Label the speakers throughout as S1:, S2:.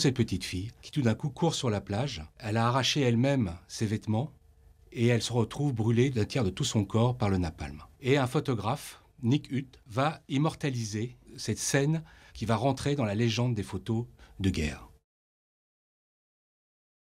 S1: Cette petite fille qui tout d'un coup court sur la plage, elle a arraché elle-même ses vêtements et elle se retrouve brûlée d'un tiers de tout son corps par le napalm. Et un photographe, Nick Hutt, va immortaliser cette scène qui va rentrer dans la légende des photos de guerre.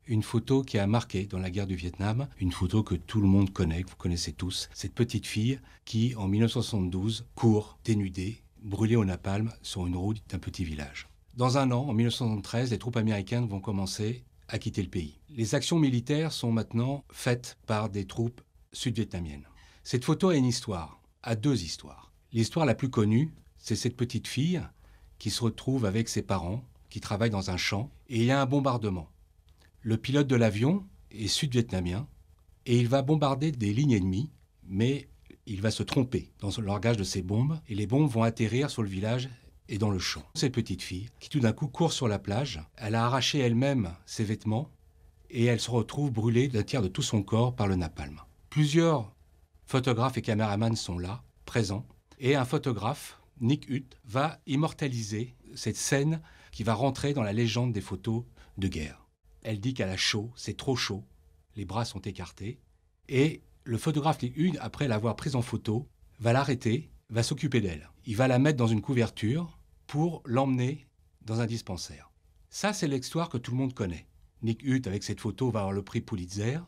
S1: Une photo qui a marqué dans la guerre du Vietnam, une photo que tout le monde connaît, que vous connaissez tous, cette petite fille qui, en 1972, court dénudée, brûlée au napalm sur une route d'un petit village. Dans un an, en 1973, les troupes américaines vont commencer à quitter le pays. Les actions militaires sont maintenant faites par des troupes sud-vietnamiennes. Cette photo a une histoire, a deux histoires. L'histoire la plus connue, c'est cette petite fille qui se retrouve avec ses parents, qui travaillent dans un champ, et il y a un bombardement. Le pilote de l'avion est sud-vietnamien et il va bombarder des lignes ennemies, mais il va se tromper dans le largage de ses bombes et les bombes vont atterrir sur le village et dans le champ. Cette petite fille qui tout d'un coup court sur la plage, elle a arraché elle-même ses vêtements et elle se retrouve brûlée d'un tiers de tout son corps par le napalm. Plusieurs photographes et caméramans sont là, présents, et un photographe, Nick Hutt, va immortaliser cette scène qui va rentrer dans la légende des photos de guerre. Elle dit qu'elle a chaud, c'est trop chaud, les bras sont écartés, et le photographe Nick Hutt, après l'avoir prise en photo, va l'arrêter, va s'occuper d'elle. Il va la mettre dans une couverture pour l'emmener dans un dispensaire. Ça, c'est l'histoire que tout le monde connaît. Nick Hutt, avec cette photo, va avoir le prix Pulitzer.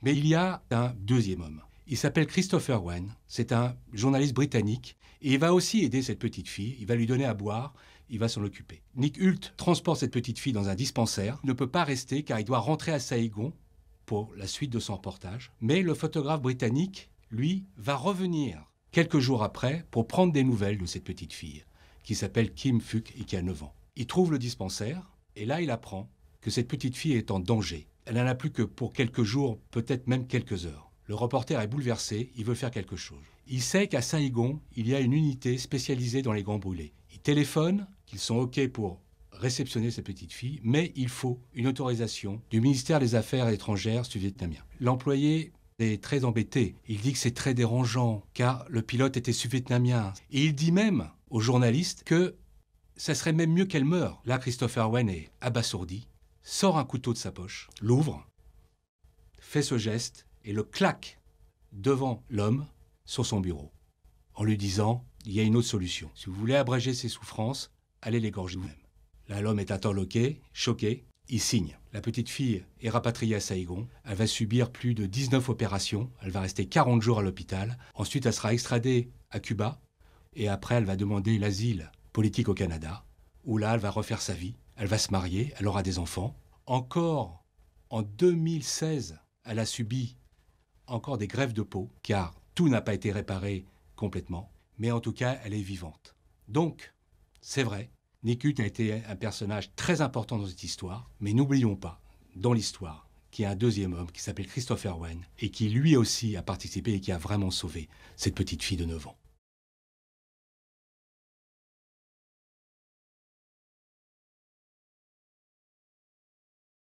S1: Mais il y a un deuxième homme. Il s'appelle Christopher Wren, c'est un journaliste britannique, et il va aussi aider cette petite fille, il va lui donner à boire, il va s'en occuper. Nick Hutt transporte cette petite fille dans un dispensaire, il ne peut pas rester car il doit rentrer à Saïgon pour la suite de son reportage. Mais le photographe britannique, lui, va revenir quelques jours après pour prendre des nouvelles de cette petite fille, qui s'appelle Kim Phuc et qui a 9 ans. Il trouve le dispensaire, et là il apprend que cette petite fille est en danger. Elle n'en a plus que pour quelques jours, peut-être même quelques heures. Le reporter est bouleversé, il veut faire quelque chose. Il sait qu'à Saïgon, il y a une unité spécialisée dans les grands brûlés. Il téléphone, qu'ils sont OK pour réceptionner cette petite fille, mais il faut une autorisation du ministère des Affaires étrangères sud-vietnamien. L'employé est très embêté. Il dit que c'est très dérangeant, car le pilote était sud-vietnamien. Et il dit même aux journalistes que ça serait même mieux qu'elle meure. Là, Christopher Wren est abasourdi, sort un couteau de sa poche, l'ouvre, fait ce geste, et le claque devant l'homme sur son bureau, en lui disant « il y a une autre solution. Si vous voulez abréger ses souffrances, allez l'égorger vous-même ». Là, l'homme est interloqué, choqué, il signe. La petite fille est rapatriée à Saïgon, elle va subir plus de 19 opérations, elle va rester 40 jours à l'hôpital, ensuite elle sera extradée à Cuba, et après elle va demander l'asile politique au Canada, où là elle va refaire sa vie, elle va se marier, elle aura des enfants. Encore en 2016, elle a subi encore des greffes de peau, car tout n'a pas été réparé complètement, mais en tout cas, elle est vivante. Donc, c'est vrai, Nick Hutt a été un personnage très important dans cette histoire, mais n'oublions pas, dans l'histoire, qu'il y a un deuxième homme qui s'appelle Christopher Wren, et qui lui aussi a participé et qui a vraiment sauvé cette petite fille de 9 ans.